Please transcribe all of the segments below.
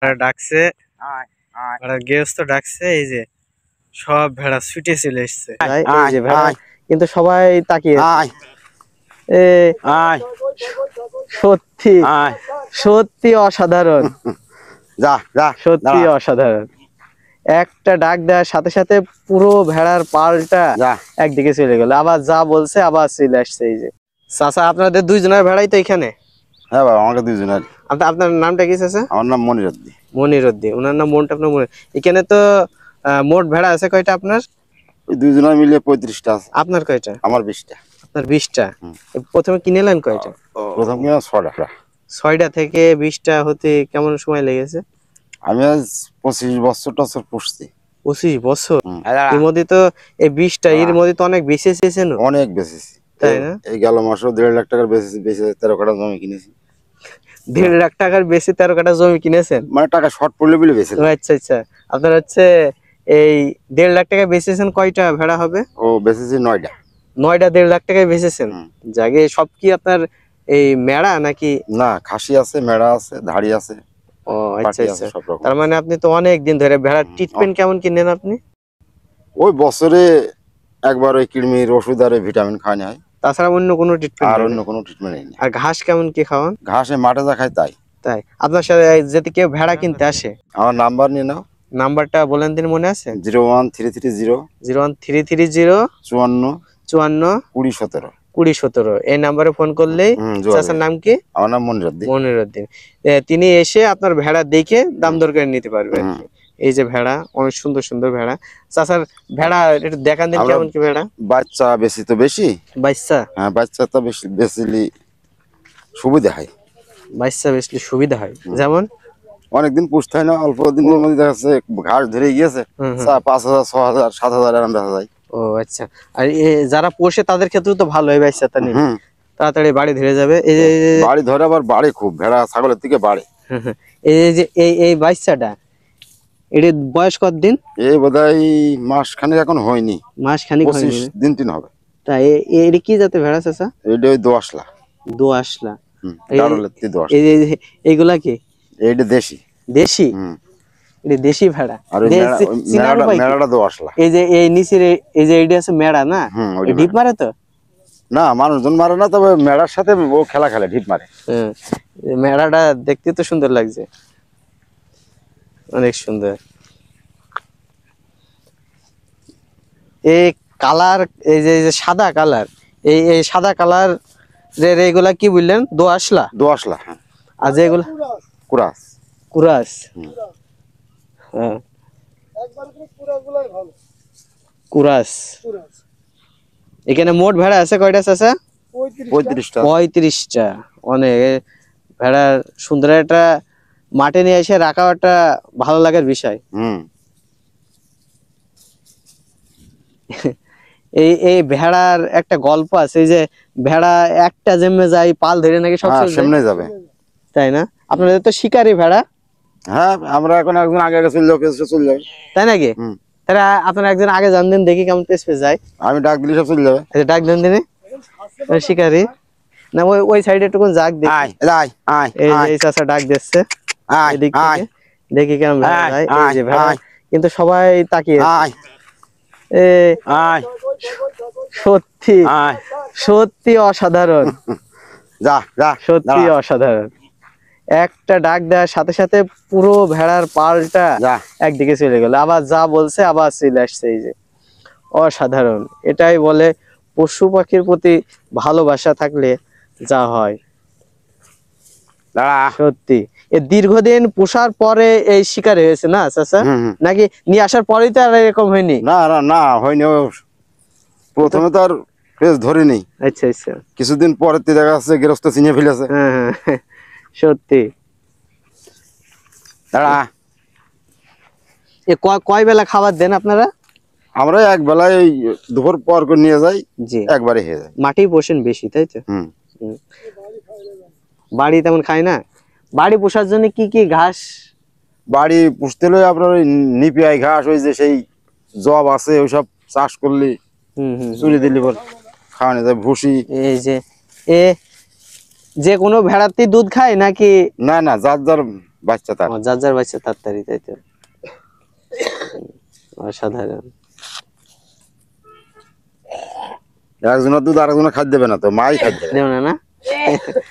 ডাকছে গৃহস্থ ডাকছে, এই যে সব ভেড়া ছুটে চলে এসছে। কিন্তু সবাই তাকিয়ে সত্যি সত্যি অসাধারণ, সত্যি অসাধারণ। একটা ডাক দেওয়ার সাথে সাথে পুরো ভেড়ার পালটা একদিকে চলে গেল, আবার যা বলছে আবার চলে আসছে। এই যে চাচা, আপনাদের দুইজনের ভেড়াই তো এখানে? হ্যাঁ বাবা, আমাকে দুইজনের। আপনার নামটা কি চাচা? আমার নাম মনিরুদ্দিন। মনিরুদ্দিন, ওনার নাম মনটা আপনার মনে। এখানে তো মোট ভেড়া আছে কয়টা আপনার? ওই দুইজনের মিলে 35টা আছে। আপনার কয়টা? আমার 20টা। আপনার 20টা। প্রথমে কিনেলেন কয়টা? প্রথম কিনা 6টা। 6টা থেকে 20টা হতে কেমন সময় লেগেছে? আমি আজ 25 বছর টছর পুষছি। 25 বছর? এর মধ্যে তো এই 20টা, এর মধ্যে তো অনেক বেশি চেয়েছেন। অনেক বেশি, তাই না? এই গেল মাসেও 1.5 লাখ টাকার বেশি 13 কাঠা জমি কিনেছি। 1.5 লাখ টাকার বেশি 13 কাঠা জমি কিনেছেন? মানে টাকা শর্ট পড়লে বলে বেশি। আচ্ছা আচ্ছা, আপনার হচ্ছে এই 1.5 লাখ টাকা বেচেছেন। কয়টা ভেড়া হবে? ও বেচেছি 9টা। 9টা 1.5 লাখ টাকায় বেচেছেন। জাগে সব কি আপনার এই মেড়া নাকি? না, খাসি আছে, মেড়া আছে, ধাড়ি আছে। ও আচ্ছা আচ্ছা, তার মানে আপনি তো অনেক দিন ধরে ভেড়ার ট্রিটমেন্ট কেমন কিনেন আপনি? ওই বছরে একবার ওই কৃমির ওষুধ আর ভিটামিন খাওয়ানো হয়, তাছাড়া অন্য কোনো ট্রিটমেন্ট? আর অন্য কোনো ট্রিটমেন্ট নেই। আর ঘাস কেমন কি খাওয়ান? ঘাসে মাঠে যা খায় তাই। তাই? আপনার সাথে যদি কেউ ভেড়া কিনতে আসে, আমার নাম্বার নিয়ে নাও। নাম্বারটা বলেন দিন, মনে আছে? 01330 01330 54 54 20 17 20 17। এই নাম্বারে ফোন করলেই। চাচার নাম কি? আমার নাম মনিরুদ্দিন। মনিরুদ্দিন। তিনি এসে আপনার ভেড়া দেখে দাম দর করে নিতে পারবেন। এই যে ভেড়া, অনেক সুন্দর সুন্দর ভেড়া। চাচার ভেড়া একটু দেখান দিন, কেমন কি ভেড়া? বাচ্চা বেশি তো বেশি। বাচ্চা? হ্যাঁ, বাচ্চা তো বেশি বেশিলি সুবিধা হয়। বাচ্চা বেশি সুবিধা হয়, যেমন অনেকদিন পুষতে হয় না, অল্প দিনের মধ্যে দেখা যাচ্ছে ঘাস ধরে গিয়েছে, 5,000 6,000 7,000 এরকম দেখা যায়। ও আচ্ছা। আর যারা পোষে তাদের ক্ষেত্রে তো ভালো হয়, বাচ্চা তা নিলে তাড়াতাড়ি বাড়ি ধরে যাবে। এই যে বাড়ি ধরে আবার বাড়ে খুব, ভেড়া ছাগলের থেকে বাড়ে। এই যে এই বাচ্চাটা, এর বয়স কতদিন? এই বোধহয় মাস খানিক এখন হয়নি। মাস খানিক হয়নি? 25 দিন 3 হবে। তাই? এর কি জাতে ভেড়া চাচা? এইটা ওই দোআঁশলা। দোআঁশলা? এই এইগুলা কি? এইটা দেশি। দেশি? এটা দেশি ভেড়া। আর মেড়াটা দোআঁশলা। এই যে এই নিচের এই যে এইটা আছে মেড়া না? ডিপ মারে তো? না, মানুষজন মারে না, তবে মেড়ার সাথে ও খেলা খেলে, ঢিপ মারে। মেড়াটা দেখতে তো সুন্দর লাগছে, অনেক সুন্দর। এই কালার, এই যে সাদা কালার, এই সাদা কালার এগুলা কি বললেন? দোআঁশলা? দোআঁশলা, হ্যাঁ। আর যেগুলা কুরাস? কুরাস। হ্যাঁ, কুরাস। এখানে মোট ভেড়া আছে কয়টা চাচা? 35টা। 35টা। অনেক ভেড়া। সুন্দর একটা মাঠে নিয়ে এসে রাখা একটা ভালো লাগার বিষয়। এই ভেড়ার একটা গল্প আছে, এই যে ভেড়া একটা জেমে যায়, পাল ধরে নাকি সব সামনে যাবে, তাই না? আপনাদের তো শিকারি ভেড়া। হ্যাঁ, আমরা এখন একজন আগে চলে যাবে, তাই নাকি? তাহলে আপনারা একজন আগে জান দিন, দেখি কেমন পেস যায়। আমি ডাক দিলে সব চলে যাবে। ডাক দেন দিনে শিকারি না, ওই সাইডে একটু যাক দেখি। এই চাচা ডাক দিচ্ছে এদিক থেকে, দেখি কেমন যায়। এই যে ভেড়া, কিন্তু সবাই তাকিয়ে। সত্যি সত্যি অসাধারণ, সত্যি অসাধারণ। একটা ডাক দেওয়ার সাথে সাথে পুরো ভেড়ার পালটা একদিকে চলে গেল, আবার যা বলছে আবার চলে আসছে। এই যে অসাধারণ। এটাই বলে পশু পাখির প্রতি ভালোবাসা থাকলে যা হয়। সত্যি দীর্ঘদিন পোষার পরে এই শিকার হয়েছে না চাচা? নাকি নিয়ে আসার পরেই তো আর এরকম হয়নি? না না না, হয়নি। প্রথমে তো আর পেস ধরেনি। আচ্ছা আচ্ছা, কিছুদিন পরে দেখা যাচ্ছে গৃহস্থ চিনে ফেলেছে। সত্যি। কয় বেলা খাবার দেন আপনারা? আমরা এক বেলায় দুপুর পর করে নিয়ে যাই, একবারে হয়ে যায়। মাটি পোষেন বেশি, তাই তো? বাড়ি তেমন খায় না। বাড়ি পোষার জন্য কি কি ঘাস? বাড়ি পুষতে হলে আপনার ওই নিপিয়াই ঘাস, ওই যে সেই জব আছে, ওইসব চাষ করলে চুরি দিলে খাওয়ানো যায়। ভুসি, এই যে যে কোনো ভেড়াতেই দুধ খায় নাকি? না না, যার যার বাচ্চা তার। যার যার বাচ্চা তাড়াতাড়ি, তাই তো? অসাধারণ। একজনের দুধ আরেকজনের খাদ্য দেবে না তো, মাই খাদ্য দেবে, দেও না না?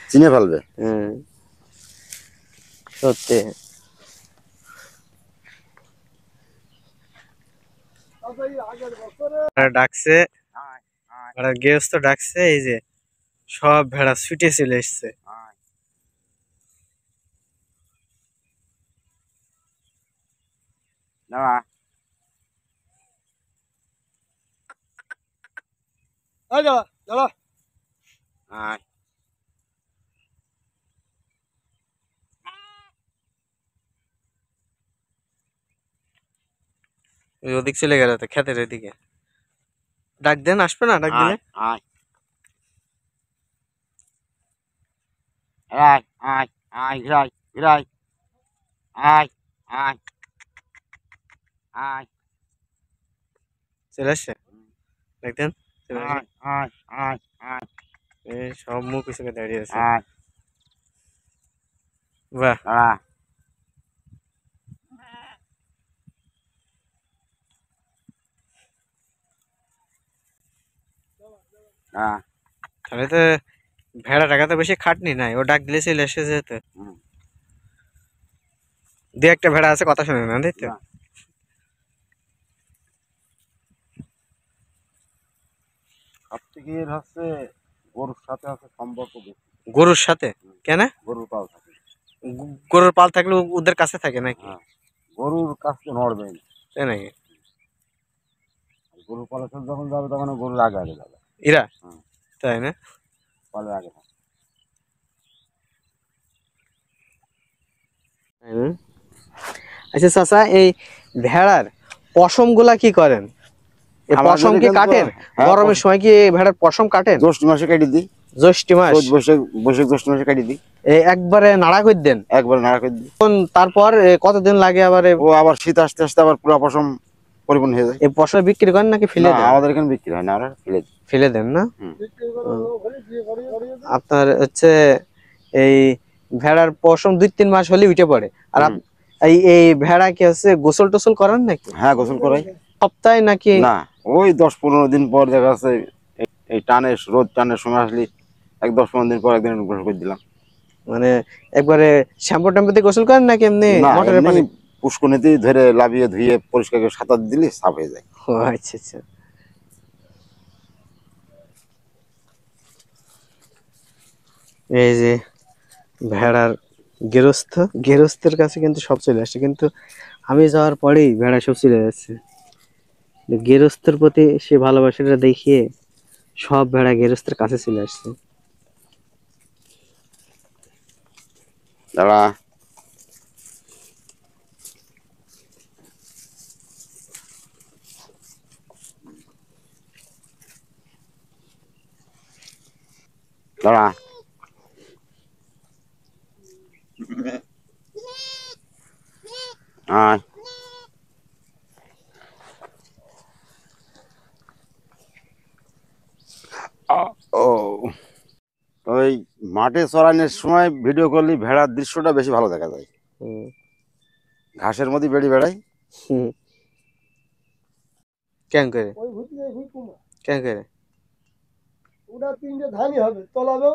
চিনে ফেলবে। সত্যি। ডাকছে, গৃহস্থ ডাকছে, এই যে সব ভেড়া ছুটে চলে এসছে। ওদিক চলে গেল তো, ক্ষেতের ওইদিকে। ডাক দেন, আসবে না ডাক দিলে? চলে আসছে, ডাক দেন। সব মুখ হিসেবে দাঁড়িয়ে আছে। বাহ, তাহলে তো ভেড়া টাকাতে বেশি খাটনি নাই, ও ডাক দিলে চলে এসে যেতে। দু একটা ভেড়া আছে কথা শুনে না, তাই তো? সবথেকে হচ্ছে গরুর সাথে আছে সম্পর্ক বেশি। গরুর সাথে কেন? গরুর পাল থাকে। গরুর পাল থাকলে ওদের কাছে থাকে নাকি? গরুর কাছে নড়বে না, তাই নাকি? গরুর পালের সাথে যখন যাবে তখন গরুর আগে আগে যাবে এরা, তাই না? পালের আগে থাকে। আচ্ছা চাচা, এই ভেড়ার পশম গুলা কি করেন? পশম কি কাটেন? গরমের সময় কি ভেড়ার পশম কাটেন? জ্যৈষ্ঠ মাসে কেটে দিই। জ্যৈষ্ঠ মাস, বৈশাখ জ্যৈষ্ঠ মাসে কেটে দিই। একবারে নাড়া করে দেন? একবারে নাড়া করে দিই। তারপর কতদিন লাগে আবার? ও আবার শীত আসতে আসতে আবার পুরো পশম পরিপূর্ণ হয়ে যায়। এই পশম বিক্রি করেন নাকি ফেলে দেন? আমাদের এখানে বিক্রি হয় না, আমরা ফেলে দিই। ফেলে দেন না? আপনার হচ্ছে এই ভেড়ার পশম 2-3 মাস হলে উঠে পড়ে। আর এই ভেড়া কি হচ্ছে গোসল টোসল করান নাকি? হ্যাঁ, গোসল করাই। সপ্তাহে নাকি? না, ওই 10-15 দিন পর দেখা যাচ্ছে এই টানে রোদ টানের সময় আসলে 10-15 দিন পর একদিন গোসল করে দিলাম। মানে একবারে শ্যাম্পু ট্যাম্পু দিয়ে গোসল করেন নাকি এমনি মোটরের পানি? পুষ্কনিতে ধরে লাভিয়ে ধুয়ে পরিষ্কার করে সাঁতার দিলে সাফ হয়ে যায়। ও আচ্ছা আচ্ছা। এই যে ভেড়ার গৃহস্থের কাছে কিন্তু সব চলে আসছে, কিন্তু আমি যাওয়ার পরেই ভেড়া সব চলে যাচ্ছে। গৃহস্থের প্রতি সে ভালোবাসাটা দেখিয়ে সব ভেড়া গৃহস্থের কাছে চলে আসছে। দাঁড়া, দাঁড়া। আয়। ওই মাঠে চড়ানোর সময় ভিডিও করলে ভেড়ার দৃশ্যটা বেশি ভালো দেখা যায়। ঘাসের মধ্যে বেড়ায়। কেন করে? কেন করে? ওটা 3টে ধানই হবে, তলাবেও